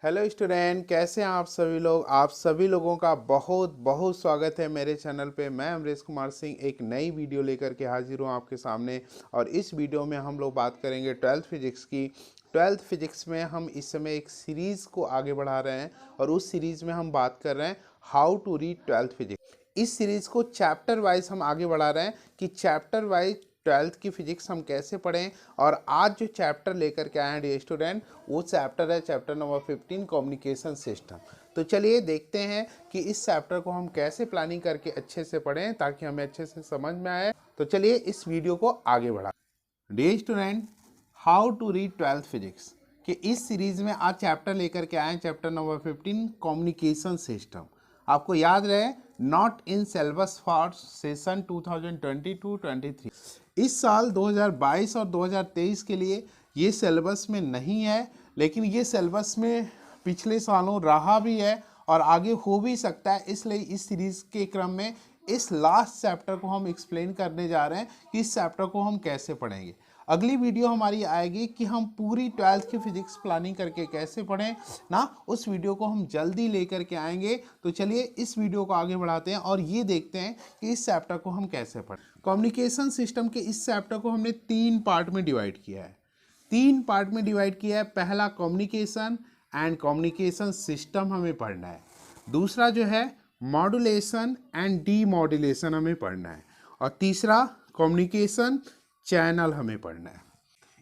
Hello student, कैसे हैं आप सभी लोग। आप सभी लोगों का बहुत बहुत स्वागत है मेरे चैनल पे। मैं अमरेश कुमार सिंह एक नई वीडियो लेकर के हाजिर हूँ आपके सामने। और इस वीडियो में हम लोग बात करेंगे 12th फिजिक्स की। 12th फिजिक्स में हम इस समय एक सीरीज़ को आगे बढ़ा रहे हैं और उस सीरीज़ में हम बात कर रहे हैं how to read 12th physics. इस सीरीज़ को चैप्टर वाइज हम आगे बढ़ा रहे हैं कि चैप्टर वाइज 12th की फिजिक्स हम कैसे पढ़ें। और आज जो चैप्टर लेकर के आए हैं डियर स्टूडेंट, वो चैप्टर है चैप्टर नंबर 15 कम्युनिकेशन सिस्टम। तो चलिए देखते हैं कि इस चैप्टर को हम कैसे प्लानिंग करके अच्छे से पढ़ें ताकि हमें अच्छे से समझ में आए। तो चलिए इस वीडियो को आगे बढ़ा। Dear student, how to read 12th physics कि इस सीरीज में आज चैप्टर लेकर के आए हैं चैप्टर नंबर 15 कम्युनिकेशन सिस्टम। आपको याद रहे, not in syllabus for session 2022-23। इस साल 2022 और 2023 के लिए ये सिलेबस में नहीं है, लेकिन ये सिलेबस में पिछले सालों रहा भी है और आगे हो भी सकता है। इसलिए इस सीरीज़ के क्रम में इस लास्ट चैप्टर को हम एक्सप्लेन करने जा रहे हैं कि इस चैप्टर को हम कैसे पढ़ेंगे। अगली वीडियो हमारी आएगी कि हम पूरी 12th की फिजिक्स प्लानिंग करके कैसे पढ़ें ना, उस वीडियो को हम जल्दी लेकर के आएंगे। तो चलिए इस वीडियो को आगे बढ़ाते हैं और ये देखते हैं कि इस चैप्टर को हम कैसे पढ़ें। कम्युनिकेशन सिस्टम के इस चैप्टर को हमने 3 पार्ट में डिवाइड किया है। 3 पार्ट में डिवाइड किया है। पहला कम्युनिकेशन एंड कम्युनिकेशन सिस्टम हमें पढ़ना है। दूसरा जो है मॉड्यूलेशन एंड डीमॉड्यूलेशन हमें पढ़ना है। और तीसरा कम्युनिकेशन चैनल हमें पढ़ना है।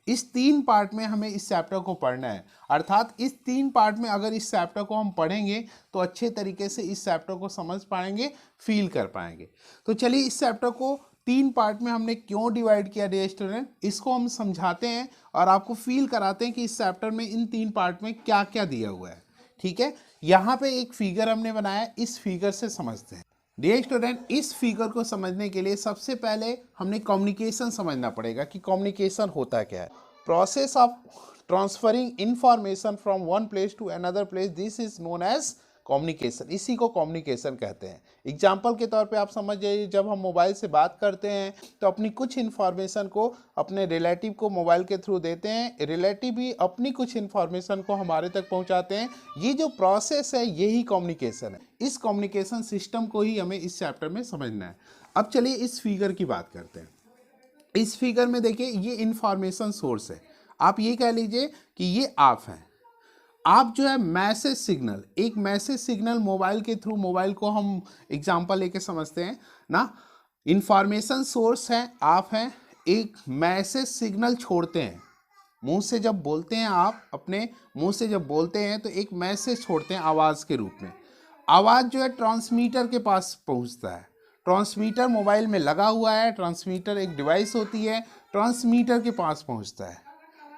इस 3 पार्ट में हमें इस चैप्टर को पढ़ना है। अर्थात इस 3 पार्ट में अगर इस चैप्टर को हम पढ़ेंगे तो अच्छे तरीके से इस चैप्टर को समझ पाएंगे, फील कर पाएंगे। तो चलिए इस चैप्टर को 3 पार्ट में हमने क्यों डिवाइड किया डियर स्टूडेंट, इसको हम समझाते हैं और आपको फील कराते हैं कि इस चैप्टर में इन 3 पार्ट में क्या क्या दिया हुआ है। ठीक है, यहाँ पे एक फिगर हमने बनाया, इस फिगर से समझते हैं। डियर स्टूडेंट, इस फिगर को समझने के लिए सबसे पहले हमने कम्युनिकेशन समझना पड़ेगा कि कम्युनिकेशन होता क्या है। Process of transferring information from one place to another place, this is known as communication. इसी को कम्युनिकेशन कहते हैं। एग्जाम्पल के तौर पे आप समझ जाइए, जब हम मोबाइल से बात करते हैं तो अपनी कुछ इन्फॉर्मेशन को अपने रिलेटिव को मोबाइल के थ्रू देते हैं, रिलेटिव भी अपनी कुछ इन्फॉर्मेशन को हमारे तक पहुंचाते हैं। ये जो प्रोसेस है यही कम्युनिकेशन है। इस कम्युनिकेशन सिस्टम को ही हमें इस चैप्टर में समझना है। अब चलिए इस फिगर की बात करते हैं। इस फिगर में देखिए ये इंफॉर्मेशन सोर्स है। आप ये कह लीजिए कि ये आप हैं। आप जो है मैसेज सिग्नल, एक मैसेज सिग्नल मोबाइल के थ्रू, मोबाइल को हम एग्जांपल लेके समझते हैं ना। इंफॉर्मेशन सोर्स है, आप हैं, एक मैसेज सिग्नल छोड़ते हैं। मुंह से जब बोलते हैं, आप अपने मुंह से जब बोलते हैं तो एक मैसेज छोड़ते हैं आवाज़ के रूप में। आवाज़ जो है ट्रांसमीटर के पास पहुंचता है। ट्रांसमीटर मोबाइल में लगा हुआ है, ट्रांसमीटर एक डिवाइस होती है, ट्रांसमीटर के पास पहुंचता है।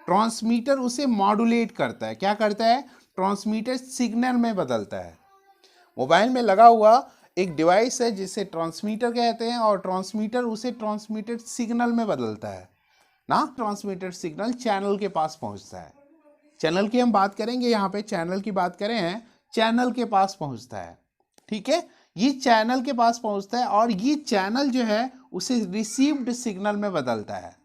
ट्रांसमीटर उसे मॉड्यूलेट करता है। क्या करता है? ट्रांसमीटर सिग्नल में बदलता है। मोबाइल में लगा हुआ एक डिवाइस है जिसे ट्रांसमीटर कहते हैं और ट्रांसमीटर उसे ट्रांसमीटर सिग्नल में बदलता है ना। ट्रांसमीटर सिग्नल चैनल के पास पहुंचता है। चैनल की हम बात करेंगे, यहाँ पे चैनल की बात करें हैं, चैनल के पास पहुंचता है। ठीक है, ये चैनल के पास पहुंचता है और ये चैनल जो है उसे रिसीव्ड सिग्नल में बदलता है।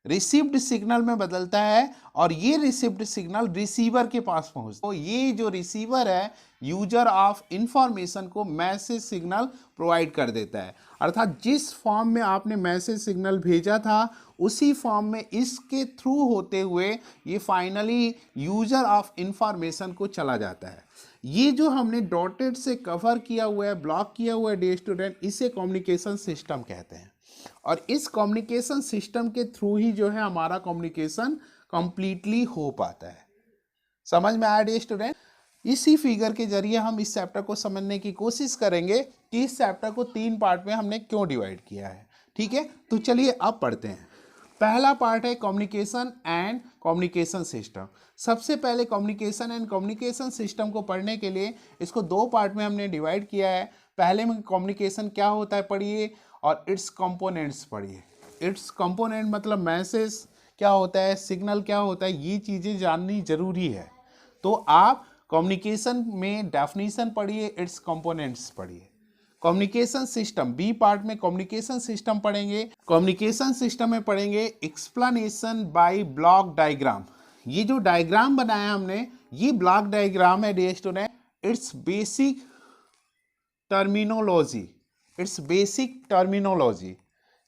रिसीव्ड सिग्नल में बदलता है और ये रिसीव्ड सिग्नल रिसीवर के पास पहुंचता है। तो ये जो रिसीवर है, यूजर ऑफ इंफॉर्मेशन को मैसेज सिग्नल प्रोवाइड कर देता है। अर्थात जिस फॉर्म में आपने मैसेज सिग्नल भेजा था उसी फॉर्म में इसके थ्रू होते हुए ये फाइनली यूजर ऑफ इंफॉर्मेशन को चला जाता है। ये जो हमने डॉटेड से कवर किया हुआ है, ब्लॉक किया हुआ है डियर स्टूडेंट, इसे कम्युनिकेशन सिस्टम कहते हैं। और इस कम्युनिकेशन सिस्टम के थ्रू ही जो है हमारा कम्युनिकेशन कंप्लीटली हो पाता है। समझ में आया डियर स्टूडेंट? इसी फिगर के जरिए हम इस चैप्टर को समझने की कोशिश करेंगे कि इस चैप्टर को 3 पार्ट में हमने क्यों डिवाइड किया है। ठीक है, तो चलिए अब पढ़ते हैं। पहला पार्ट है कम्युनिकेशन एंड कम्युनिकेशन सिस्टम। सबसे पहले कम्युनिकेशन एंड कम्युनिकेशन सिस्टम को पढ़ने के लिए इसको 2 पार्ट में हमने डिवाइड किया है। पहले में कम्युनिकेशन क्या होता है पढ़िए और इट्स कंपोनेंट्स पढ़िए। इट्स कंपोनेंट मतलब मैसेज क्या होता है, सिग्नल क्या होता है, ये चीज़ें जाननी जरूरी है। तो आप कम्युनिकेशन में डेफिनेशन पढ़िए, इट्स कंपोनेंट्स पढ़िए। कम्युनिकेशन सिस्टम बी पार्ट में कम्युनिकेशन सिस्टम पढ़ेंगे। कम्युनिकेशन सिस्टम में पढ़ेंगे एक्सप्लेनेशन बाय ब्लॉक डायग्राम। ये जो डायग्राम बनाया हमने ये ब्लॉक डायग्राम है dear student, it's basic terminology, it's basic terminology.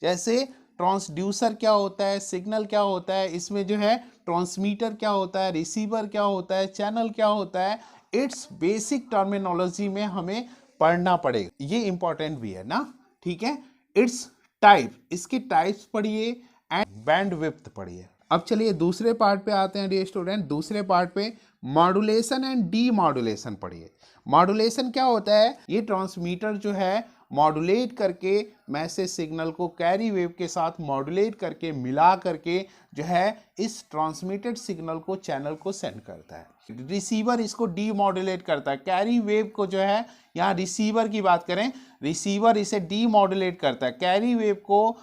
जैसे ट्रांसड्यूसर क्या होता है, सिग्नल क्या होता है, इसमें जो है ट्रांसमीटर क्या होता है, रिसीवर क्या होता है, चैनल क्या होता है, इट्स बेसिक टर्मिनोलॉजी में हमें पढ़ना पड़ेगा, ये इंपॉर्टेंट भी है ना, ठीक है। इट्स टाइप, इसके टाइप्स पढ़िए एंड बैंडविड्थ पढ़िए। अब चलिए दूसरे पार्ट पे आते हैं डियर स्टूडेंट, दूसरे पार्ट पे मॉड्यूलेशन एंड डी मॉड्यूलेशन पढ़िए। मॉड्यूलेशन क्या होता है, ये ट्रांसमीटर जो है मॉड्यूलेट करके मैसेज सिग्नल को कैरी वेव के साथ मॉड्यूलेट करके मिला करके जो है इस ट्रांसमिटेड सिग्नल को चैनल को सेंड करता है। रिसीवर इसको डीमॉड्यूलेट करता है, कैरी वेव को जो है, यहाँ रिसीवर की बात करें, रिसीवर इसे डीमॉड्यूलेट करता है, कैरी वेव को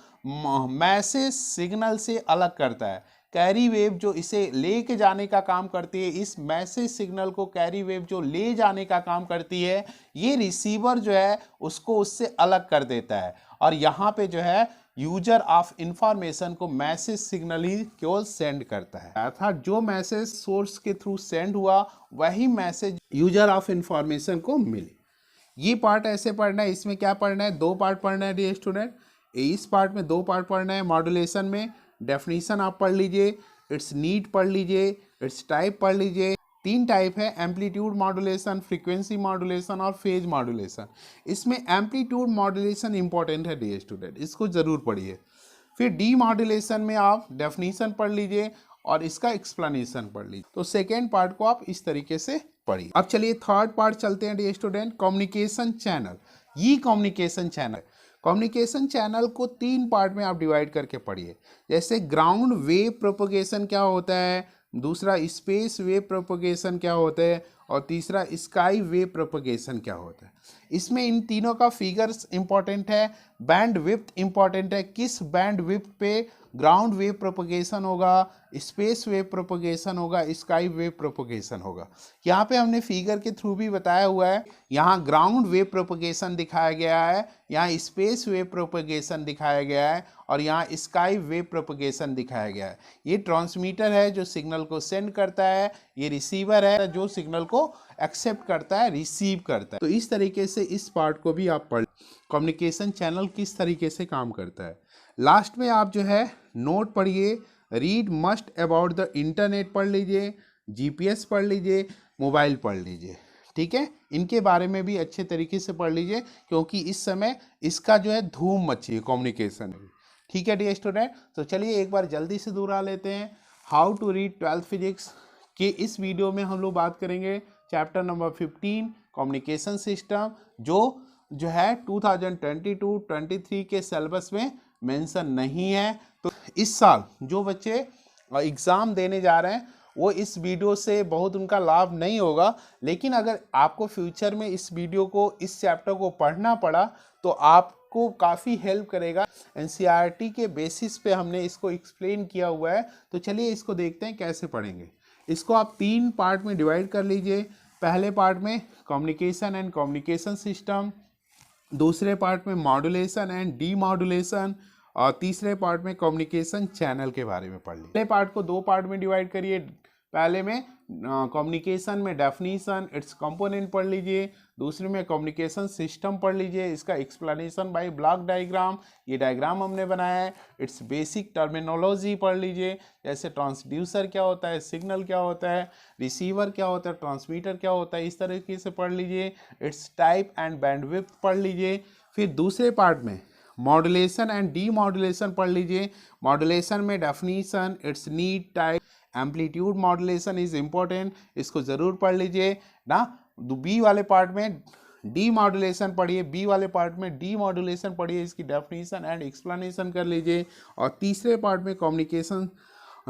मैसेज सिग्नल से अलग करता है। कैरी वेव जो इसे लेके जाने का काम करती है, इस मैसेज सिग्नल को कैरी वेव जो ले जाने का काम करती है, ये रिसीवर जो है उसको उससे अलग कर देता है। और यहाँ पे जो है यूजर ऑफ इंफॉर्मेशन को मैसेज सिग्नल ही केवल सेंड करता है, अर्थात जो मैसेज सोर्स के थ्रू सेंड हुआ वही मैसेज यूजर ऑफ इंफॉर्मेशन को मिले। ये पार्ट ऐसे पढ़ना है, इसमें क्या पढ़ना है, दो पार्ट पढ़ना है डियर स्टूडेंट। इस पार्ट में दो पार्ट पढ़ना है। मॉड्यूलेशन में डेफिनेशन आप पढ़ लीजिए, इट्स नीड पढ़ लीजिए, इट्स टाइप पढ़ लीजिए। तीन टाइप है, एम्पलीट्यूड मॉड्यूलेशन, फ्रीक्वेंसी मॉड्यूलेशन और फेज मॉड्यूलेशन। इसमें एम्पलीट्यूड मॉड्यूलेशन इंपॉर्टेंट है डियर स्टूडेंट, इसको जरूर पढ़िए। फिर डी मॉड्यूलेशन में आप डेफिनेशन पढ़ लीजिए और इसका एक्सप्लेनेशन पढ़ लीजिए। तो सेकेंड पार्ट को आप इस तरीके से पढ़िए। अब चलिए थर्ड पार्ट चलते हैं डियर स्टूडेंट, कम्युनिकेशन चैनल। ये कम्युनिकेशन चैनल, कम्युनिकेशन चैनल को तीन पार्ट में आप डिवाइड करके पढ़िए। जैसे ग्राउंड वेव प्रोपगेशन क्या होता है, दूसरा स्पेस वेव प्रोपगेशन क्या होता है और तीसरा स्काई वेव प्रोपगेशन क्या होता है। इसमें इन तीनों का फिगर्स इंपॉर्टेंट है, बैंड विड्थ इंपॉर्टेंट है, किस बैंड विड्थ पे ग्राउंड वेव प्रोपगेशन होगा, स्पेस वेव प्रोपगेशन होगा, स्काई वेव प्रोपगेशन होगा। यहाँ पे हमने फिगर के थ्रू भी बताया हुआ है, यहाँ ग्राउंड वेव प्रोपगेशन दिखाया गया है, यहाँ स्पेस वेव प्रोपगेशन दिखाया गया है और यहाँ स्काई वेव प्रोपगेशन दिखाया गया है। ये ट्रांसमीटर है जो सिग्नल को सेंड करता है, ये रिसीवर है जो सिग्नल को एक्सेप्ट करता है, रिसीव करता है। तो इस तरीके से इस पार्ट को भी आप पढ़, कम्युनिकेशन चैनल किस तरीके से काम करता है। लास्ट में आप जो है नोट पढ़िए, read must about the internet पढ़ लीजिए, जीपीएस पढ़ लीजिए, मोबाइल पढ़ लीजिए, ठीक है। इनके बारे में भी अच्छे तरीके से पढ़ लीजिए क्योंकि इस समय इसका जो है धूम मची है कम्युनिकेशन में, ठीक है डियर स्टूडेंट। तो चलिए एक बार जल्दी से दोहरा लेते हैं। How to read 12th physics के इस वीडियो में हम लोग बात करेंगे चैप्टर नंबर 15 कम्युनिकेशन सिस्टम, जो है 2022-23 के सिलेबस में मेंशन नहीं है। तो इस साल जो बच्चे एग्ज़ाम देने जा रहे हैं वो इस वीडियो से बहुत उनका लाभ नहीं होगा, लेकिन अगर आपको फ्यूचर में इस वीडियो को, इस चैप्टर को पढ़ना पड़ा तो आपको काफ़ी हेल्प करेगा। एनसीईआरटी के बेसिस पे हमने इसको एक्सप्लेन किया हुआ है। तो चलिए इसको देखते हैं कैसे पढ़ेंगे। इसको आप तीन पार्ट में डिवाइड कर लीजिए। पहले पार्ट में कम्युनिकेशन एंड कम्युनिकेशन सिस्टम, दूसरे पार्ट में मॉड्यूलेशन एंड डी मॉड्यूलेशन और तीसरे पार्ट में कम्युनिकेशन चैनल के बारे में पढ़ लीजिए। पहले पार्ट को दो पार्ट में डिवाइड करिए। पहले में कम्युनिकेशन में डेफिनेशन, इट्स कंपोनेंट पढ़ लीजिए, दूसरे में कम्युनिकेशन सिस्टम पढ़ लीजिए, इसका एक्सप्लेनेशन बाय ब्लॉक डायग्राम, ये डायग्राम हमने बनाया है, इट्स बेसिक टर्मिनोलॉजी पढ़ लीजिए, जैसे ट्रांसड्यूसर क्या होता है, सिग्नल क्या होता है, रिसीवर क्या होता है, ट्रांसमीटर क्या होता है, इस तरीके से पढ़ लीजिए। इट्स टाइप एंड बैंडविड्थ पढ़ लीजिए। फिर दूसरे पार्ट में मॉड्यूलेशन एंड डी मॉड्यूलेशन पढ़ लीजिए। मॉड्यूलेशन में definition, it's need, type, amplitude modulation is important, इसको ज़रूर पढ़ लीजिए ना। बी वाले पार्ट में डी मॉड्यूलेशन पढ़िए, बी वाले पार्ट में डी मॉड्यूलेशन पढ़िए, इसकी डेफिनेशन एंड एक्सप्लेनेशन कर लीजिए। और तीसरे पार्ट में कम्युनिकेशन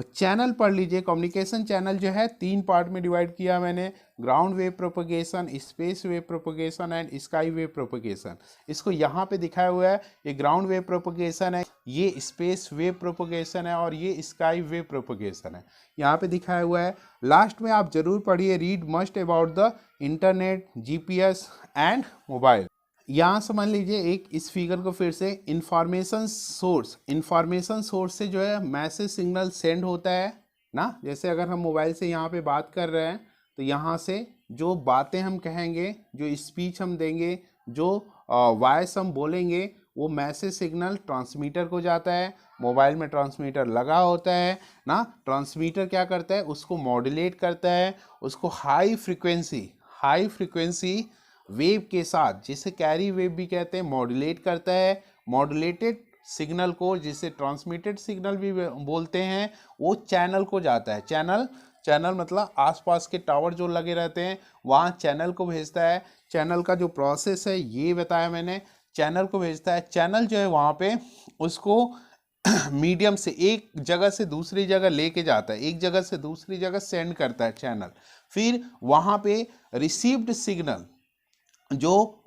चैनल पढ़ लीजिए। कम्युनिकेशन चैनल जो है तीन पार्ट में डिवाइड किया मैंने, ground wave propagation, space wave propagation and sky wave propagation. इसको यहाँ पे दिखाया हुआ है, ये ग्राउंड वेव प्रोपगेशन है, ये स्पेस वेव प्रोपगेशन है और ये स्काई वेव प्रोपगेशन है, यहाँ पे दिखाया हुआ है। लास्ट में आप जरूर पढ़िए, read must about the internet, GPS and mobile. यहाँ समझ लीजिए एक इस फिगर को फिर से, इंफॉर्मेशन सोर्स से जो है मैसेज सिग्नल सेंड होता है ना। जैसे अगर हम मोबाइल से यहाँ पे बात कर रहे हैं तो यहाँ से जो बातें हम कहेंगे, जो स्पीच हम देंगे, जो वॉइस हम बोलेंगे, वो मैसेज सिग्नल ट्रांसमीटर को जाता है। मोबाइल में ट्रांसमीटर लगा होता है ना, ट्रांसमीटर क्या करता है, उसको मॉड्यूलेट करता है, उसको हाई फ्रीक्वेंसी वेव के साथ, जिसे कैरी वेव भी कहते हैं, मॉड्यूलेट करता है। मॉड्यूलेटेड सिग्नल को, जिसे ट्रांसमिटेड सिग्नल भी बोलते हैं, वो चैनल को जाता है। चैनल मतलब आसपास के टावर जो लगे रहते हैं वहाँ चैनल को भेजता है। चैनल का जो प्रोसेस है ये बताया मैंने, चैनल को भेजता है। चैनल जो है वहाँ पे उसको मीडियम से एक जगह से दूसरी जगह लेके जाता है, एक जगह से दूसरी जगह सेंड करता है चैनल। फिर वहाँ पे रिसीव्ड सिग्नल, जो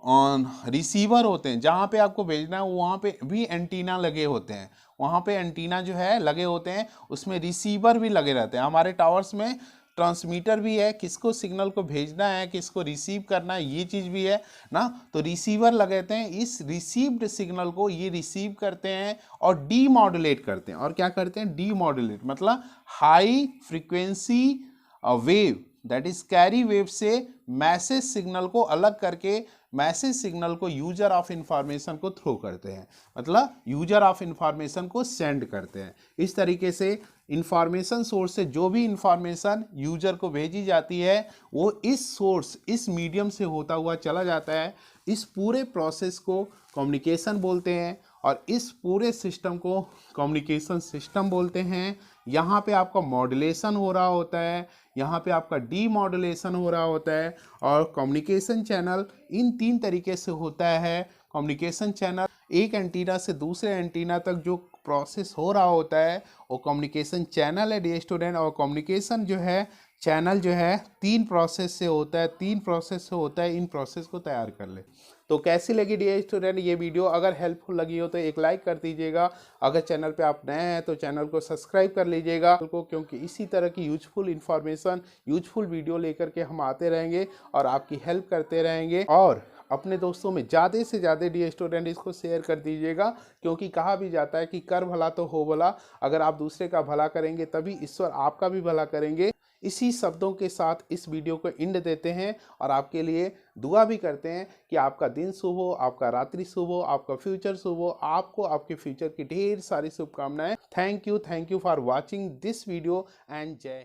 रिसीवर होते हैं, जहाँ पे आपको भेजना है वहाँ पे भी एंटीना लगे होते हैं, वहाँ पे एंटीना जो है लगे होते हैं, उसमें रिसीवर भी लगे रहते हैं। हमारे टावर्स में ट्रांसमीटर भी है, किसको सिग्नल को भेजना है, किसको रिसीव करना है, ये चीज़ भी है ना। तो रिसीवर लगे रहते हैं, इस रिसीव्ड सिग्नल को ये रिसीव करते हैं और डीमॉड्यूलेट करते हैं। और क्या करते हैं, डीमॉड्यूलेट मतलब high frequency wave, that is carry wave से मैसेज सिग्नल को अलग करके मैसेज सिग्नल को यूजर ऑफ इंफॉर्मेशन को थ्रो करते हैं, मतलब यूजर ऑफ इंफॉर्मेशन को सेंड करते हैं। इस तरीके से इंफॉर्मेशन सोर्स से जो भी इंफॉर्मेशन यूजर को भेजी जाती है वो इस सोर्स, इस मीडियम से होता हुआ चला जाता है। इस पूरे प्रोसेस को कम्युनिकेशन बोलते हैं और इस पूरे सिस्टम को कम्युनिकेशन सिस्टम बोलते हैं। यहाँ पे आपका मॉड्यूलेशन हो रहा होता है, यहाँ पे आपका डीमॉड्यूलेशन हो रहा होता है। और कम्युनिकेशन चैनल इन 3 तरीके से होता है। कम्युनिकेशन चैनल, एक एंटीना से दूसरे एंटीना तक जो प्रोसेस हो रहा होता है वो कम्युनिकेशन चैनल है डियर स्टूडेंट। और कम्युनिकेशन जो है चैनल जो है 3 प्रोसेस से होता है, 3 प्रोसेस से होता है। इन प्रोसेस को तैयार कर ले। तो कैसी लगी डियर स्टूडेंट ये वीडियो? अगर हेल्पफुल लगी हो तो एक लाइक कर दीजिएगा। अगर चैनल पे आप नए हैं तो चैनल को सब्सक्राइब कर लीजिएगा, क्योंकि इसी तरह की यूजफुल इंफॉर्मेशन, यूजफुल वीडियो लेकर के हम आते रहेंगे और आपकी हेल्प करते रहेंगे। और अपने दोस्तों में ज़्यादा से ज़्यादा डियर स्टूडेंट इसको शेयर कर दीजिएगा, क्योंकि कहा भी जाता है कि कर भला तो हो भला। अगर आप दूसरे का भला करेंगे तभी ईश्वर आपका भी भला करेंगे। इसी शब्दों के साथ इस वीडियो को एंड देते हैं और आपके लिए दुआ भी करते हैं कि आपका दिन शुभ हो, आपका रात्रि शुभ हो, आपका फ्यूचर शुभ हो। आपको आपके फ्यूचर की ढेर सारी शुभकामनाएं। Thank you for watching this video and जय।